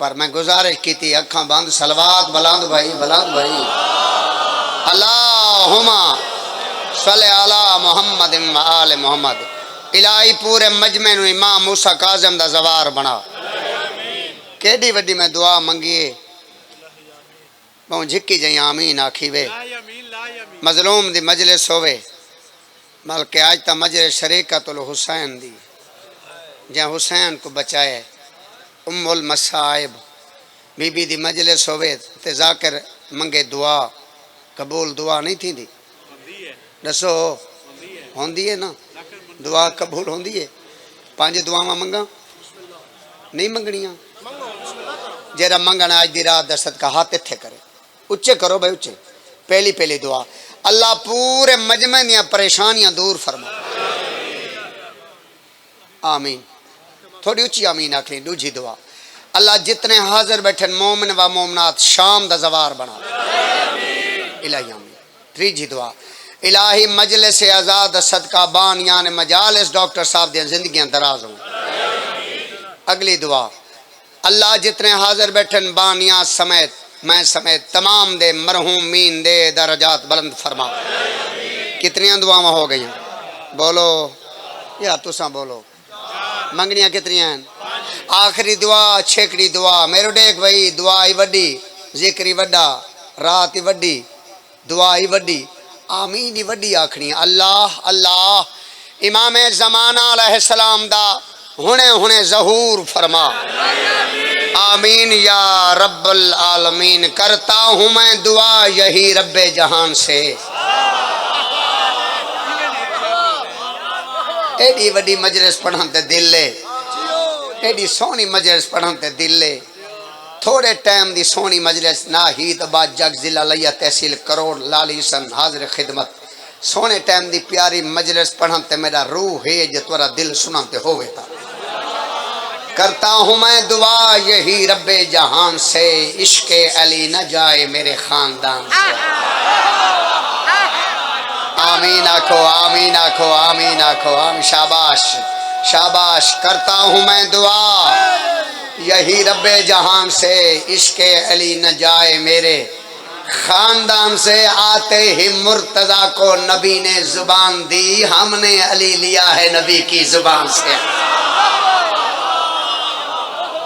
पर मैं गुजारिश की थी अखा बंद सलवात बुलंद भाई अल्लाहुम्मा सल्ले अला मुहम्मद व आले मुहम्मद। इलाही पूरे मजमे नूं इमाम मूसा काज़िम दा ज़वार बना। केडी वड्डी मैं दुआ मंगी बहु झिकी जई आमीन आखी वे। मजलूम दी मजलिस होवे बल्कि आज ता मजलिस शरीकतुल हुसैन दी जहाँ हुसैन को बचाए उम्मुल मसाइब बीबी दी मजलिस होवे ते जाकिर मंगे दुआ कबूल दुआ नहीं थी दसो होंदी है ना दुआ कबूल होंदी है। 5 दुआवां मंगा नहीं मंगनियां जरा मंगना अज दी रात दा सदका हाथ इत्थे करे उच्चे करो भाई उच्चे। पहली दुआ अल्लाह पूरे मजमे दियां परेशानियां दूर फरमा आमीन। थोड़ी उच्ची आमीन आखनी। दूजी दुआ अल्लाह जितने हाजिर बैठे मोमिन व मोमनात शाम दा ज़वार बना इलाही आमीन। तीजी दुआ इलाही मजलिस आज़ाद सदका बानियान मजालिस डॉक्टर साहब दी जिंदगियां दराज हों। अगली दुआ अल्लाह जितने हाजिर बैठे बानिया समेत मैं समेत तमाम दे मरहूमीन दे दरजात बुलंद फरमा। कितनियां दुआवां हो गई बोलो या तुसा बोलो मंगनियां कितनियां हैं? आखिरी दुआ छेकड़ी दुआ मेरो देख भाई दुआ ही वड्डी जिक्र ही वड्डा रात ही वड्डी दुआ ही वड्डी आमीन ही वड्डी आखनी। अल्लाह अल्लाह इमाम ज़माना अलैहिस्सलाम दा हुने हुने ज़हूर फरमा आमीन या रब्बल आलमीन। करता हूँ मैं दुआ यही रब्बे जहान से। एडी वड्डी मजलिस पढ़न ते दिल ले एडी सोहनी मजलिस पढ़न ते दिल ले। थोड़े टाइम दी सोहनी मजलिस ना ही तो बाद जग जिला लिया तहसील करोड़ लाली सन हाजिर खिदमत सोने टाइम दी प्यारी मजलिस पढ़न ते मेरा रूह है जो तोरा दिल सुना ते होवे ता। करता हूँ मैं दुआ यही रब्बे जहान से इश्क़े अली न जाए मेरे खानदान से। आमीन आखो आमीन आखो आमीन आखो आमीन। शाबाश शाबाश। करता हूँ मैं दुआ यही रब्बे जहान से इश्क़े अली न जाए मेरे खानदान से। आते ही मुर्तज़ा को नबी ने जुबान दी हमने अली लिया है नबी की जुबान से।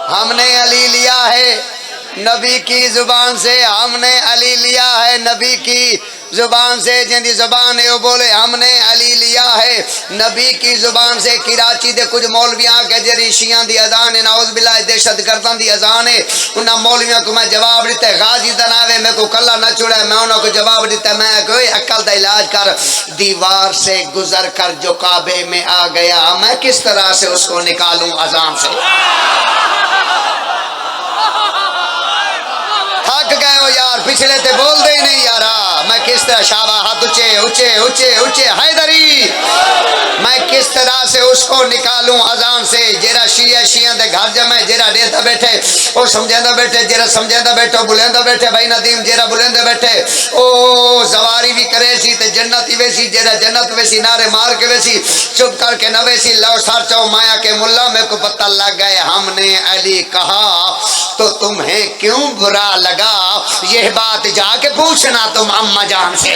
हमने अली लिया है नबी की जुबान से हमने अली लिया है नबी की जुबान से। जिंदी जुबान है वो बोले हमने अली लिया है नबी की जुबान से। कराची दे कुछ मौलवियां के जरी शियां दी अजान है नाउज़ बिल्लाह दहशतगर्दां दी अजान है उन्हां मौलवियां को मैं जवाब दिता गाजी दा नावे मेरे को कल्ला न छुड़ा मैं उन्हां को जवाब दिता मैं कोई अक्ल दा इलाज कर दीवार से गुजर कर जो काबे में आ गया मैं किस तरह से उसको निकालूं अजान से। थक गए हो यार पिछले ते बोल दे नहीं यारा मैं किस तरह शाबा हाथ ऊंचे ऊंचे ऊंचे ऊंचे हैदरी मैं किस तरह से उसको निकालूं अजान से। जेरा शिया दे घर जमे जेरा देता बैठे ओ समझेंदा बैठे जेरा समझेंदा बैठो बुलेंदा बैठे भाई नदीम जेरा बुलेंदे बैठे ओ जवारी भी करे सी ते जन्नत ही वैसी जेरा जन्नत वैसी नारे मार के वैसी चुप करके न वैसी लो सार चौ माया के मुल्ला मेरे को पता लग गए हमने अली कहा तो तुम्हें क्यों बुरा लगा यह बात जाके पूछना तुम अम्मा जान से।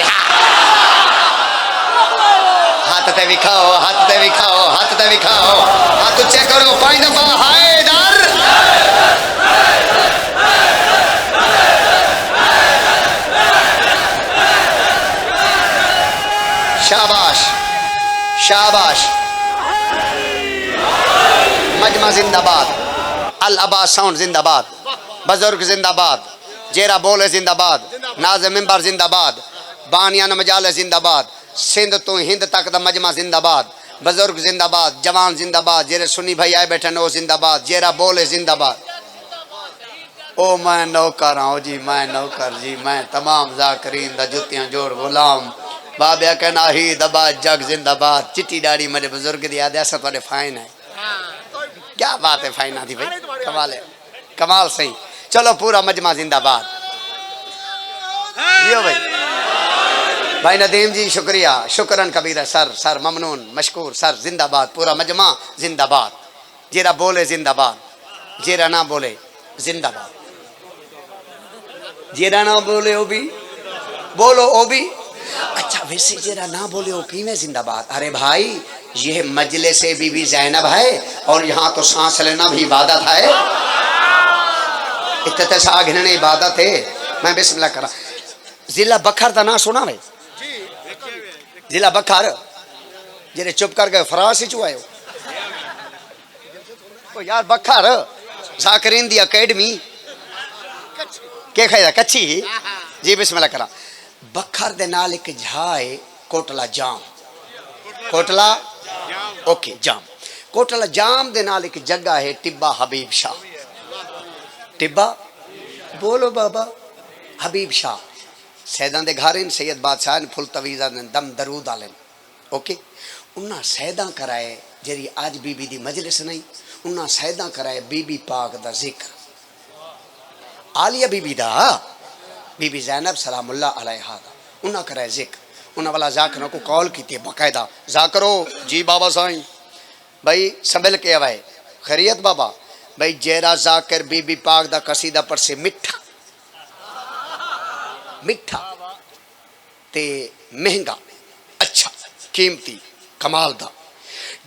हाथ ते विखाओ हाथ ते विखाओ हाथ ते विखाओ हाथ ऊंचे करो 5 दफा हैदर। शाबाश शाबाश। मजमा जिंदाबाद अल अब्बास साउंड जिंदाबाद बुजुर्ग जिंदाबाद जेरा बोले जिंदाबाद नाज़ मिंबर जिंदाबाद बानियान मजाले जिंदाबाद सिंध तो हिंद तक दा मजमा जिंदाबाद बुजुर्ग जिंदाबाद जवान जिंदाबाद जेरे सुन्नी भाई आए बैठे नो जिंदाबाद जेरा बोले जिंदाबाद। ओ मैं नौकर हूँ जी मैं नौकर जी मैं तमाम जाकरीन दा जुतियां जोड़ गुलाम बाबा के नाही दबा जग जिंदाबाद। चिट्टी दाढ़ी मेरे बुजुर्ग दी याद ऐसा थोड़े फाइन है क्या बात है फाइन आती भाई कमाल है कमाल सही। चलो पूरा मजमा जिंदाबाद जियो भाई भाई नदीम जी शुक्रिया शुक्रन कबीरा सर ममनून मशकूर सर जिंदाबाद पूरा मजमा जिंदाबाद। जेरा बोले जिंदाबाद जेरा ना बोले जिंदाबाद। जेरा ना बोले ओ भी बोलो ओ भी। अच्छा वैसे जेरा ना बोले ओ की में जिंदाबाद। अरे भाई ये मजलिस से बीबी ज़ैनब है और यहाँ तो सांस लेना भी इबादत है। इतने साघने इबादत है। मैं बिस्मिल्लाह करा। जिला बखर का ना सुना भाई, जिला बखर जेरे चुप कर गए फरास ही चुआए हो यार। बखर जाकरीन दी अकेडमी के खाया कच्ची जी। बिस्मिल्लाह करा। बखर दे नाल एक झाए कोटला जाम, कोटला ओके जाम, कोटला जाम दे नाल एक जगह है टिब्बा हबीब शाह। टिब्बा बोलो बाबा हबीब शाह सैदा दे घर इन सैयद बादशाह ने फुल तवीज़ा ने दम दरूद आलन ओके। उन्ना सैदा कराए जरी आज बीबी दी मजलिस नहीं, उन्ना सैदा कराए बीबी पाक दा जिक्र। आलिया बीबी दा बीबी ज़ैनब सलामुल्लाह अलैहा दा उन्ना कराए जिक्र। उन्ना वाला जाकर को कॉल की थी बाकायदा। जाकरो जी बाबा साईं भाई संभल के आवाए खैरियत बाबा भाई जेरा जाकर बीबी पाक दा कसीदा पर से मिठा मिठा ते महंगा अच्छा कीमती कमाल दा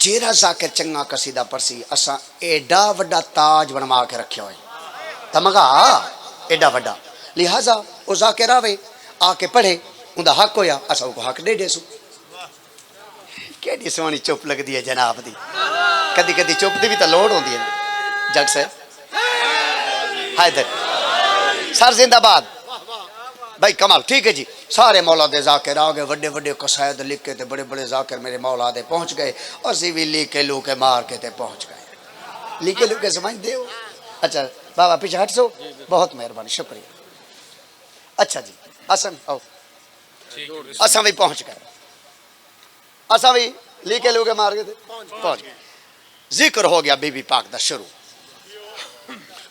जेरा जाकर चंगा कसीदा परसी असा एडा वड्डा ताज बनवा के रखे हुए तमगा एडा वड्डा। लिहाजा वो जाकर आवे आके पढ़े उनका हक होया असा को हक दे देसू। केडी सोहनी चुप लगती है जनाब दी। कदी कदी चुप की भी तो लोड़ होती है जग से। हैदर सर जिंदाबाद भाई कमाल ठीक है जी। सारे मौला दे जाकिर आ गए बड़े बड़े कसायद लिख के ते बड़े बड़े जाकिर मेरे मौला दे पहुंच गए और असी भी लिखे लू के मार के ते पहुंच गए। लिखे लू के समझ दे। अच्छा बाबा पीछे हट सो बहुत मेहरबानी शुक्रिया। अच्छा जी असन आओ असा भी पहुंच गए। असा भी लिखे लू के मार के ते पहुंच गए। जिक्र हो गया बीबी पाक दा शुरू।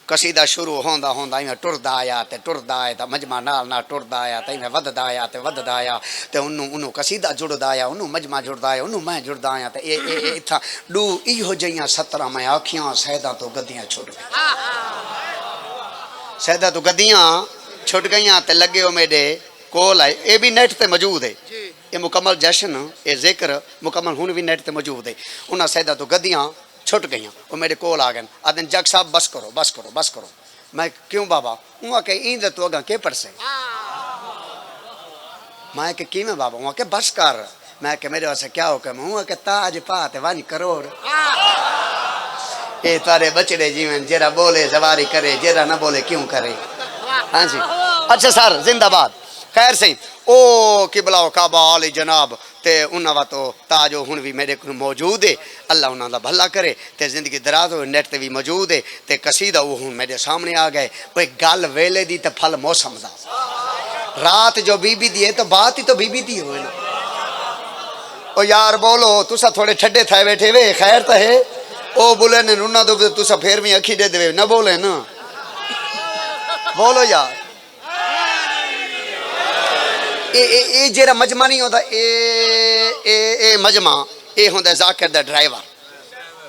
कसीदा शुरू होंदा होंदा इवें टुरदा आया ते टुरदा आया ते मजमा नाल ना टुरदा आया ते इवें वधदा आया ते वधदा आया ते उन्नू कसीदा जुड़दा आया उन्नू मजमा जुड़दा आया उन्नू मैं जुड़दा आया ते ए इत्था डू इहो जइयां 17 मैं आखियां सैदा तो गद्दियां छुट गई। सैदा तो गद्दियां छुट गईयां ते लगे हो मेरे कोल आए। ये भी नेट ते मौजूद है ये मुकम्मल जश्न ये जिक्र मुकम्मल हुन भी नेट ते मौजूद है। उन्हां सैदा तो गद्दियां छुट गई वो मेरे कोल आ गए। आदन जग साहब बस करो बस करो बस करो। मैं क्यों बाबा वहाँ के इंद तो अगा के परसे। मैं के कि में बाबा वहाँ के बस कर। मैं के मेरे वास्ते क्या हो के वहाँ के ताज पाते 1 करोड़। ये तारे बचड़े जीवन जेरा बोले सवारी करे जेरा ना बोले क्यों करे। हाँ जी अच्छा सर जिंदाबाद। खैर सही ओ कि बुलाओ काबा आले जनाब ते उन्हां वा तो ताजो हुन भी मेरे को मौजूद है। अल्लाह उन्हां दा भला करे ते जिंदगी दराज हो। नेट ते भी मौजूद है ते कसीदा वो हुन मेरे सामने आ गए। कोई गल वेले दी ते फल मौसम दा। रात जो बीबी दी है तो बात ही तो बीबी दी हो ना। ओ यार बोलो तुसा थोड़े ठड्डे थाए बैठे वे खैर तो है ओ बोले ने उन्हां दो तुसा फिर भी अखी दे देवे ना बोले ना बोलो यार। ए जेरा मजमा नहीं होता ए मजमा ए होंदा जाकिर दा ड्राइवर।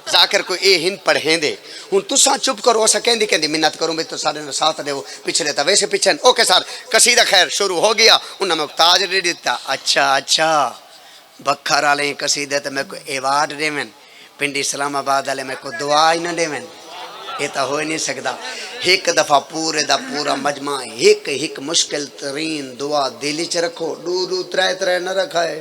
जाकिर को ए हिंद पढ़ेंदे हुन तुसा चुप करो असा कहंदी कहंदी मिन्नत करूं भी तो सारे ने साथ देवो पिछले तो वैसे पिछन ओके सर। कसीदा खैर शुरू हो गया उन्हें मैं ताज दे दिता। अच्छा अच्छा बखर वाले कसीदे तो मैं को अवार्ड देवन पिंडी इस्लामाबाद वाले मैं को दुआ ही ना देवन। ये तो हो ही नहीं सकता। एक दफा पूरे दा पूरा मजमा एक मुश्किल तरीन दुआ दिल च रखो। दू त्रै त्रै न रखाए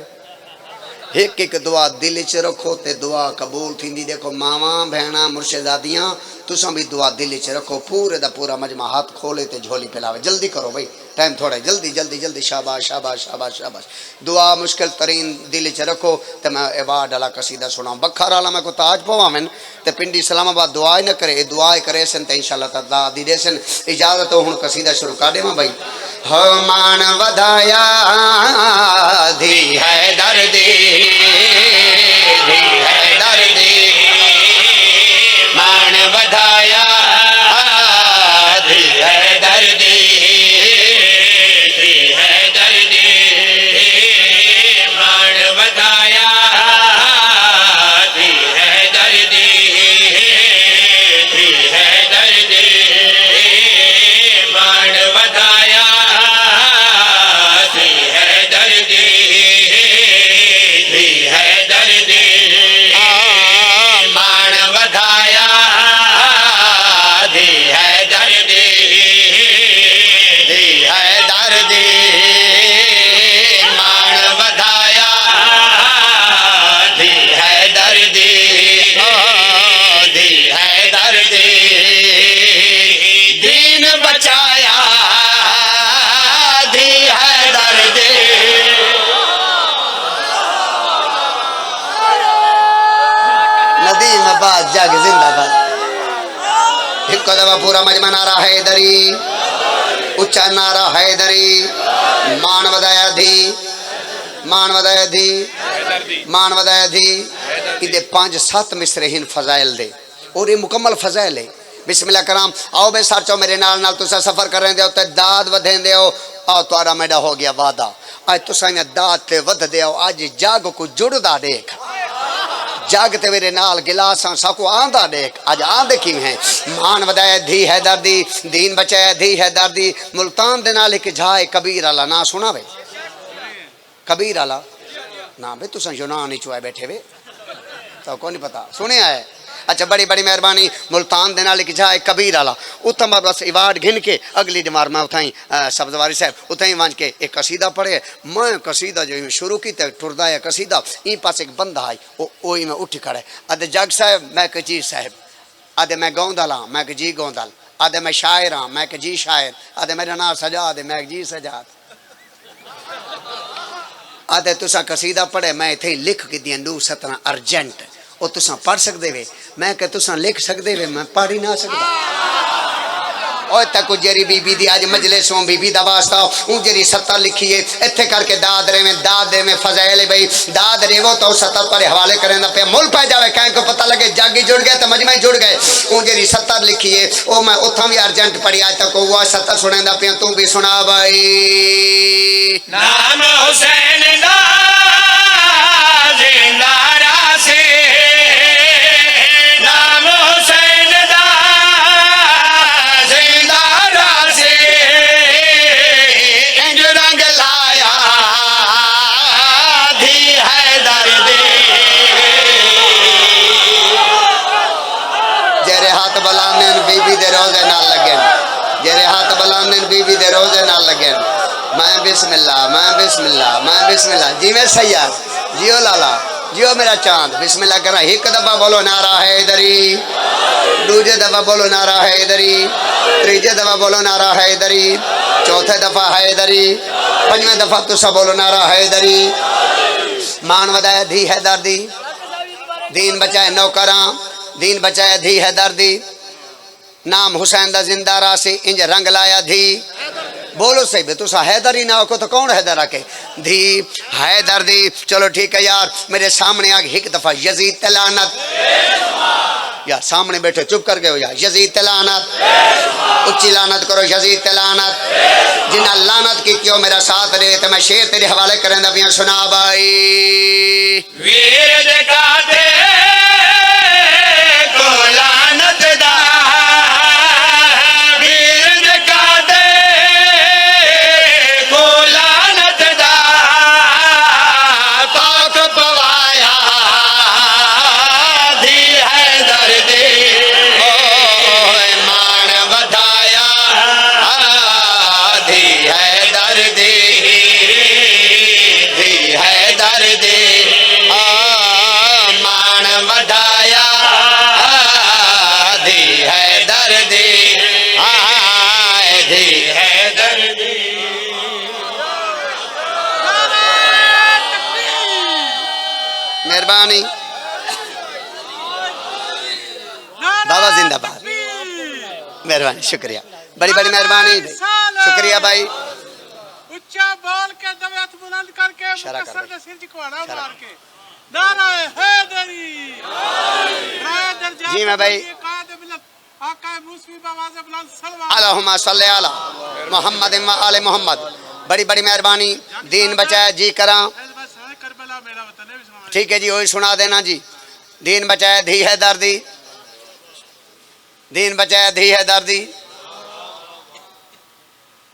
एक दुआ दिल च रखो ते दुआ कबूल थी। देखो मावा भैणा मुर्शिदादियां तुसा भी दुआ दिल च रखो। पूरे दा पूरा मजमा हाथ खोले ते झोली पिलावे। जल्दी करो भाई टाइम थोड़ा जल्दी जल्दी जल्दी शाबाश शाबाश शाबाश शाबाश। दुआ मुश्किल तरीन दिल च रखो ते मैं अवार्ड वाला कसीदा सुना। बखर वाला मैं को ताज पवावन ते पिंडी इस्लामाबाद दुआ ही न करे दुआ करे सन ते इंशाअल्लाह ताला दी दे सन इजाजत हो। हुन कसीदा शुरू कर देवां भाई। हो मान वधाया धी है दर्दी धी है दर्दी मान वधाया धी है दर्दी धी है दर्दी मान वधाया धी है दर्दी धी है दर्दी दीन बचाया धी हैदर दी। नदीम आबाद जग जिंदाबाद। एक दफा पूरा मजमा नारा हैदरी, उच्चा नारा हैदरी। मान वधाया धी, मान वधाया धी, मान वधाया धी। इदे 5-7 मिसरे हिन फजाइल दे और ये मुकम्मल फजाइल है। बिस्मिल्लाह कराम। आओ बे साचो मेरे नाल नाल तुसा सफर कर रहे हो ते दाद वधेंदे हो। आओ तुहारा मेरा हो गया वादा, आज तुसा इन्हां दाद ते वधदे हो। आज जग को जुड़दा देख, जग ते मेरे नाल गिलासां साकू आंदा देख। आज आंदे किवें है। मान वधाया धी हैदर दी, दीन बचाया धी हैदर दी। मुल्तान दे नाल एक जाए कबीर आला ना सुना वे, कबीर आला ना बे तुसा यूनान ही चुआए बैठे वे तो को नहीं पता सुनिया है। अच्छा बड़ी बड़ी मेहरबानी। मुल्तान दे नाल एक जाए कबीर आला। उतना मैं बस इवार्ड घिन के अगली दिमार में उठाई सब्जवारी साहब उठाई वंज के एक कसीदा पढ़े। मैं कसीदा जो शुरू की टुरदा है कसीदा ई पास एक बंदा आई वो में उठ खड़े। अदे जग साहब मैं के जी साहब, अदे मैं गौंदल हाँ मैं के जी गौंदल, अदे मैं शायर हाँ मैं के जी शायर, अदे मेरा नाम सजाद है मैं जी सजाद। आदे तुसा कसीदा पढ़े मैं इथे लिख के दिया नू 17 अर्जेंट वो तुसा पढ़ सकते वे। मैं कह तुसा लिख सकते वे मैं पढ़ ही ना सकता। और तक जेरी बीबी दी आज मजलिस हों बीबी दा वास्ता ऊ जेरी 70 लिखी है इत्थे करके दाद रे में दाद दे में फजाइल भाई दाद रेवो तो 70 पर हवाले करेंदा पे मुल पै जावे कहीं को पता लगे जागी जुड़ गए तो मजमा जुड़ गए। ऊ जेरी 70 लिखी है ओ मैं उथा भी अर्जेंट पढ़ी आज तक वो 70 सुनेंदा पे तू भी सुना भाई। नाम हुसैन दा जिंदा रासे, नाम हुसैन दा जिंदा रासे, इंज रंग लाया धी हैदर दे। जेरे हाथ बलाने बीबी दे रोजे नाल लगे, जेरे हाथ बलाने बीबी दे रोजे नाल लगे। मैं बिस्मिल्लाह मैं बिस्मिल्लाह मैं बिस्मिल्लाह जी मैं सैयद जियो लाला जियो मेरा चांद। बिस्मिल्लाह करा। एक दफा बोलो नारा हैदरी, दूजे दफा बोलो नारा हैदरी, तीजे दफा बोलो नारा हैदरी, चौथे दफा हैदरी, पंजवें दफा तुसा बोलो नारा हैदरी। मान वधाया धी हैदर दी, दीन बचाए नौकरा, दीन बचाए धी हैदर दी। नाम हुसैन दा जिंदा रासी इंज रंग लाया धी। बोलो सही बे तुसा हैदर ही ना हो तो कौन हैदर आके धी हैदर दी। चलो ठीक है यार मेरे सामने आके एक दफा यजीद तलानत यार सामने बैठे चुप कर गए हो यार। यजीद तलानत उच्ची लानत करो यजीद तलानत जिन्ना लानत की क्यों मेरा साथ दे तो मैं शेर तेरे हवाले करेंदा पिया सुना भाई। वीर जगाते को लानत दा मेहरबानी बाबा जिंदाबाद। मेहरबानी शुक्रिया बड़ी बड़ी मेहरबानी शुक्रिया भाई। उच्चा बोल के दबे हाथ बुलंद करके मुकद्दर के सिर झुकवाना मार के नारा हैदरी हैदर जी मैं भाई कायद मिलत आका मूसवी आवाज बुलंद सलवा अल्लाहुम्मा सल्ली अला मोहम्मद व आले मोहम्मद। बड़ी बड़ी मेहरबानी। दीन बचाया जी करा ठीक है जी वही सुना देना जी। दीन बचाया धी हैदर दी, दीन बचाया धी हैदर दी।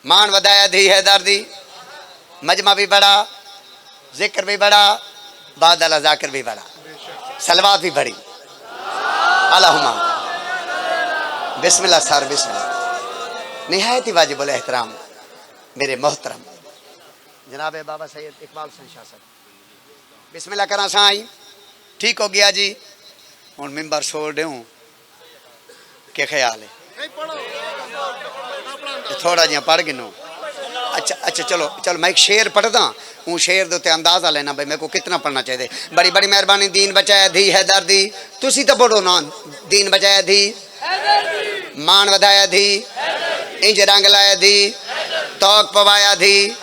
मान वधाया धी हैदर दी। मजमा भी बड़ा, जिक्र भी बड़ा, बादल जाकिर भी बड़ा, सलवात भी बड़ी। अल्लाहुम्मा बिस्मिल्लाह सर बिस्मिल्लाह। निहायत ही वाजिबुल एहतराम मेरे मोहतरम जनाब बाबा सैयद इकबाल शाह साहब। बिस्मिल्लाह करा साईं ठीक हो गया जी। हूँ मिम्बर छोड़ दूँ के ख्याल है थोड़ा जिहा पढ़ गिनो। अच्छा अच्छा चलो चलो मैं एक शेर पढ़दा हूँ, शेर दे उत्ते अंदाजा लेना भाई मेरे को कितना पढ़ना चाहिए। बड़ी बड़ी मेहरबानी दीन बचाया धी हैदर दी, तुसी तो पढ़ो ना दीन बचाया धी, मान वधाया धी, इंज रंग लाया धी, तौक पवाया धी।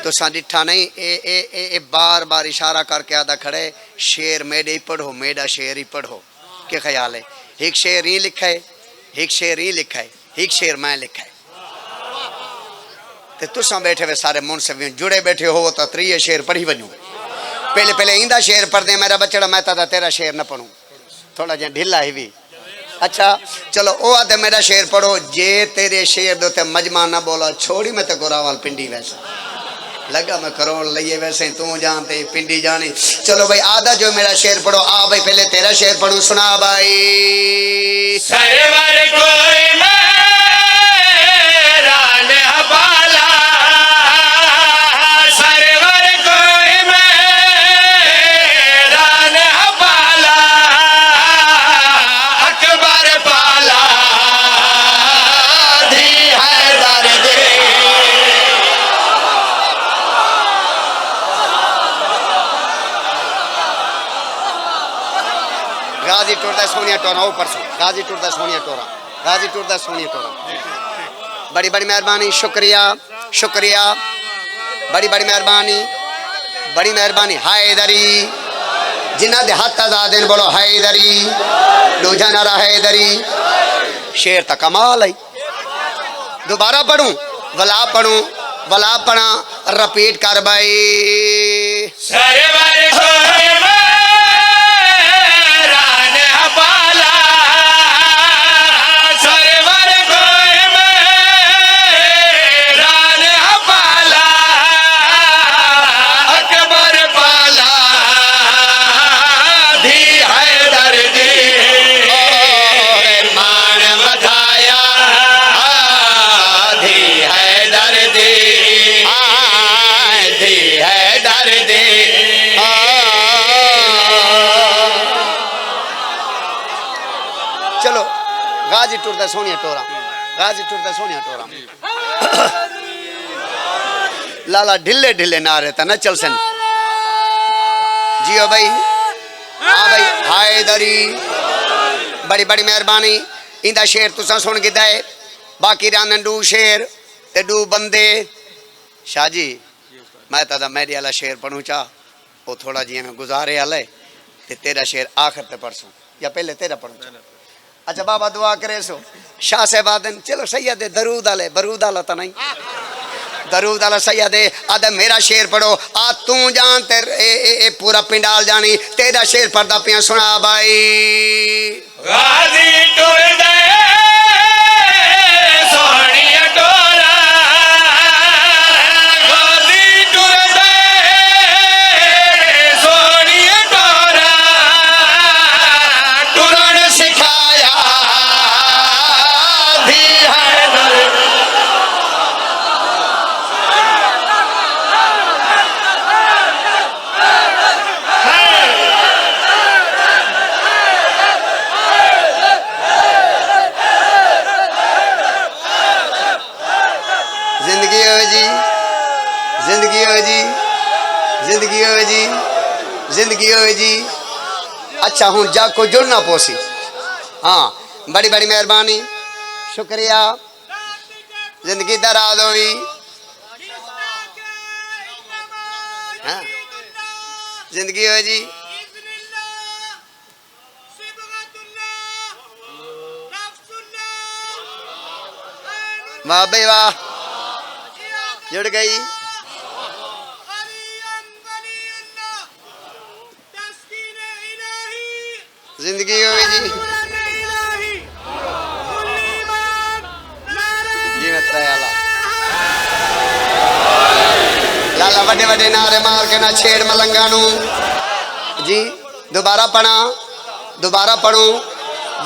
तो सा डिठा नहीं ए बार बार इशारा करके आदा खड़े शेर मेरे ही पढ़ो, मेरा शेर ही पढ़ो। क्या ख्याल है? एक शेर ही लिखा है, एक शेर ही लिखा है, एक शेर मैं लिखा है। तो तुसा बैठे हुए सारे मुनसिफ जुड़े बैठे हो तो त्रीय शेर पढ़ी वनू। पहले पहले इंदा शेर पढ़ दे मेरा बच्चा, मैं तो तेरा शेर न पढ़ूँ, थोड़ा जिहा ढिला ही भी। अच्छा चलो वो आते मेरा शेर पढ़ो। जे तेरे शेर दे उत्ते मजमा ना बोला छोड़ी मैं तो गोरावाल पिंडी वैसे लगा मैं करोड़ लिए वैसे तू जानते पिंडी जानी। चलो भाई आधा जो मेरा शेर पढ़ो। आ भाई पहले तेरा शेर पढ़ू, सुना भाई। सरवर कोई मेरा निहबाला, सरवर कोई मेरा निहबाला, अकबर पाला धी हैदर दी। गाजी टुरदा सोनिया टोरा ऊपर से, गाजी टुरदा सोनिया टोरा, गाजी टुरदा सोनिया टोरा। बड़ी बड़ी मेहरबानी, शुक्रिया शुक्रिया, बड़ी बड़ी मेहरबानी, बड़ी मेहरबानी। हैदरी जिन्ना दे हाथ आजाद हैं बोलो हैदरी, दूजा नारा हैदरी। शेर तक कमाल है। दोबारा पढ़ूं, वला पढ़ूं, वला पढ़ा रिपीट कर भाई। सरवर कोई मेरा निहबाला, सरवर कोई मेरा निहबाला, अकबर पाला धी हैदर दी। मान वधाया धी हैदर दी, धी हैदर दी। चलो गाजी टुरदा सोनिया टोरा, गाजी टुरदा सोनिया टोरा। लाला ढिले ढिले नारे ता न चल सन जियो भाई। हाँ भाई हैदरी बड़ी बड़ी मेहरबानी। इंदा शेर तुसा सुन गिदा है, बाकी रान डू शेर ते डू बंदे। शाह जी मैं तो मेरी वाला शेर पढ़ूँ चाह वो थोड़ा जी में गुजारे वाला है ते तेरा शेर आखिर ते परसों या पहले तेरा पढ़ूँ। अच्छा बाबा दुआ करे सो शाह साहबादन। चलो सैयद दरूद आले बरूद आला तो नहीं, दरूद आला सैयद आदे मेरा शेर पढ़ो। आ तू जान ते ए पूरा पिंडाल जानी तेरा शेर पढ़दा पिया, सुना भाई। गाजी टुरदा सोनिया टोरा, गाजी टुरदा सोनिया टोरा, टुरन सिखाया धी हैदर। जिंदगी हो जी, जिंदगी हो जी, जिंदगी हो जी, जिंदगी हो जी। अच्छा हूँ जा को जुड़ना पोसी। हाँ बड़ी बड़ी मेहरबानी, शुक्रिया, जिंदगी दराज हुई। हाँ जिंदगी हो जी। वाह भाई वाह, जुड़ गई। जिंदगी हो जी, जी मैं त्रयाला लाला बड़े बड़े नारे मार के ना छेड़ मलंगा नू जी। दोबारा पढ़ा, दोबारा पढ़ू,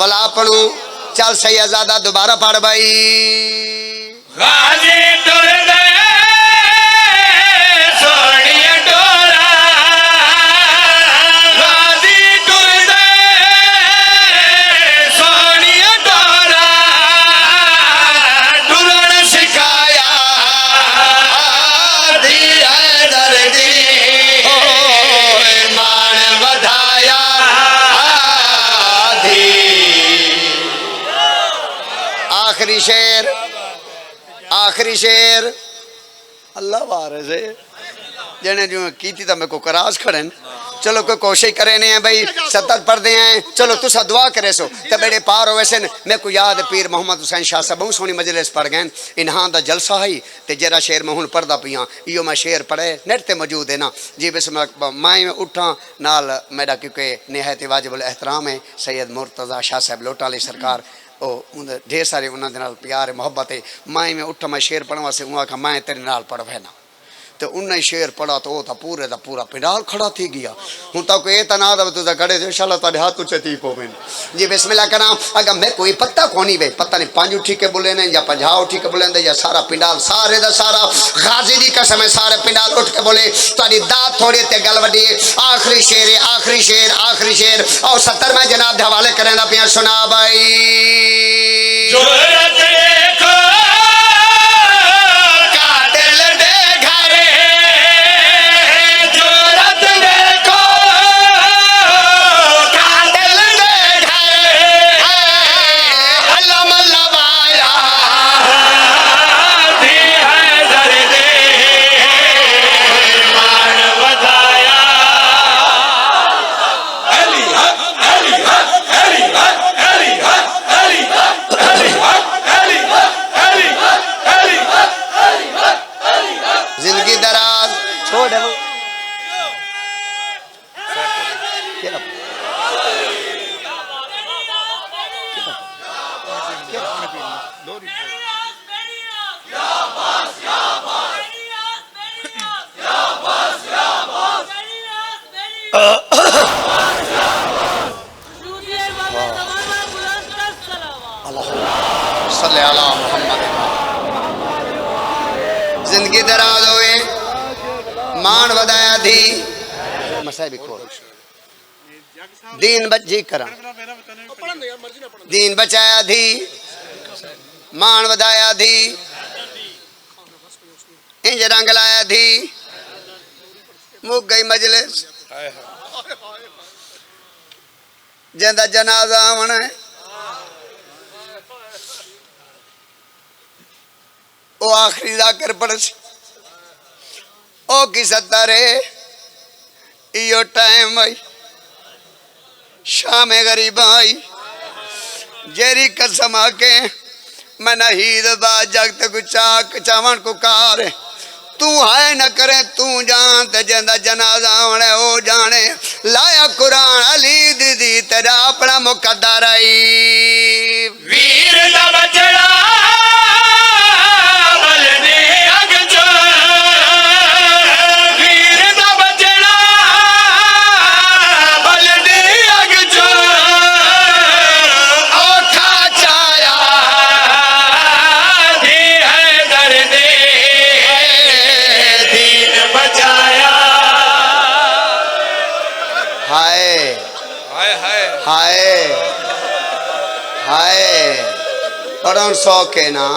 वला पढ़ू। चल सैयदजादा दोबारा पढ़ भाई। गाजी टुरदा सोनिया टोरा, गाजी टुरदा सोनिया टोरा, टुरन सिखा आखिरी शेर अल्लाह वारिस है जने जो की थी तो मेरे को कराज खड़े चलो कोई कोशिश करे नहीं है भाई 70 पढ़ते हैं चलो तुसा दुआ करे सो तो बेड़े पार हो वैसे मेरे को याद पीर मोहम्मद हुसैन शाह साहब बहुत सोहनी मजलिस पढ़ गए इन्हां दा जलसा है ते जरा शेर मैं हुन पढ़दा पिया इयो मैं शेर पढ़े नेट ते मौजूद है ना जी बस मैं उठा नाल मेरा क्योंकि निहायत वाजिबुल एहतराम है सैयद मुर्तज़ा शाह साहब लोटा अली सरकार ओ ढेर सारे उन्होंने नाल प्यार है मोहब्बत है मैं उठा मैं शेर पढ़वा से उहाँ का मैं तेरे नाल पढ़वे ना तो उन्हें शेर पढ़ा तो वो पूरे का पूरा पिंडाल खड़ा थी गया हूँ तक ये तो ना तुझा खड़े थे शाला तेरे हाथ उच्चे थी पोवे जी बिस्मिल्लाह करा अगर मैं कोई पता कोनी वे पता नहीं 5 उठी के बोले ने या 50 उठी के बोले या सारा पिंडाल सारे दा सारा गाजी दी कसम है सारे पिंडाल उठ के बोले तारी दात थोड़ी ते गल वडी आखिरी शेर आखिरी शेर आखिरी शेर और 70 में जनाब दे हवाले करेंदा पिया सुना भाई जोरत देखो कातिल दे घरे जोरत देखो कातिल दे घरे अल्लाह मल्ला वाया दी है दर्द मान बधाया अली हक अली हक अली हक अली हक अली हक अली हक अली हक अली हक अली हक जिंदगी दराज छोड़ दो सल्ले अला मोहम्मद जिंदगी दराज होए मान वदाया थी मसाइब खोल दीन बची करा दीन बचाया थी मान वदाया थी इंज रंग लाया थी मुक गई मजलिस जिंदा जनाजा आना है वो आखिरी जाकर पड़ ओ की 70 इो टाइम आई शाम गरीब आई जेरी कसम आके मैं नहीद बाज जगत को चाक चावन को कार तू है न करे तू जान ते जिंदा जनाजा आने ओ जाने लाया कुरान अली दीदी तेरा अपना मुकद्दर आई वीर दा बचड़ा बलदे अग चो वीर दा बचड़ा बलदे अग चो ओठा छाया दी है दर्द दीन बचाया हाय हाय हाय हाय हाय पढ़ो सौखे ना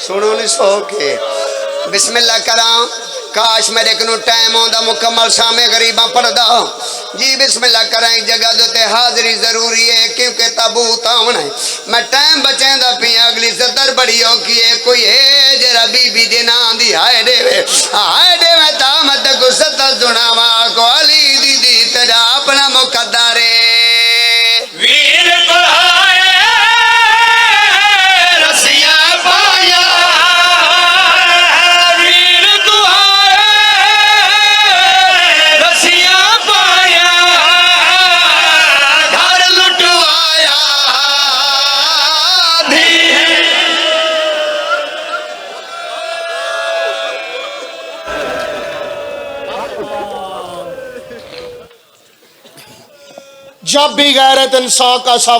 सुनो नहीं सौखे बिस्मिल्लाह करा काश मेरे को टाइम आंदा मुकम्मल शामे गरीबा पढ़दा जी बिस्मिल्लाह करा जगह दे हाजिरी जरूरी है क्योंकि ताबूत आना है मैं टाइम बचेंदा पिया अगली 70 बड़ी औखी है कोई है जरा बीबी दे ना दी हाय देवे ता मत को 70 सुनावा को अली दीदी तेरा अपना मुकद्दर है वीर को रसिया पाया वीर को रसिया पाया घर लुटवाया जब भी गैरत इंसान का सवाल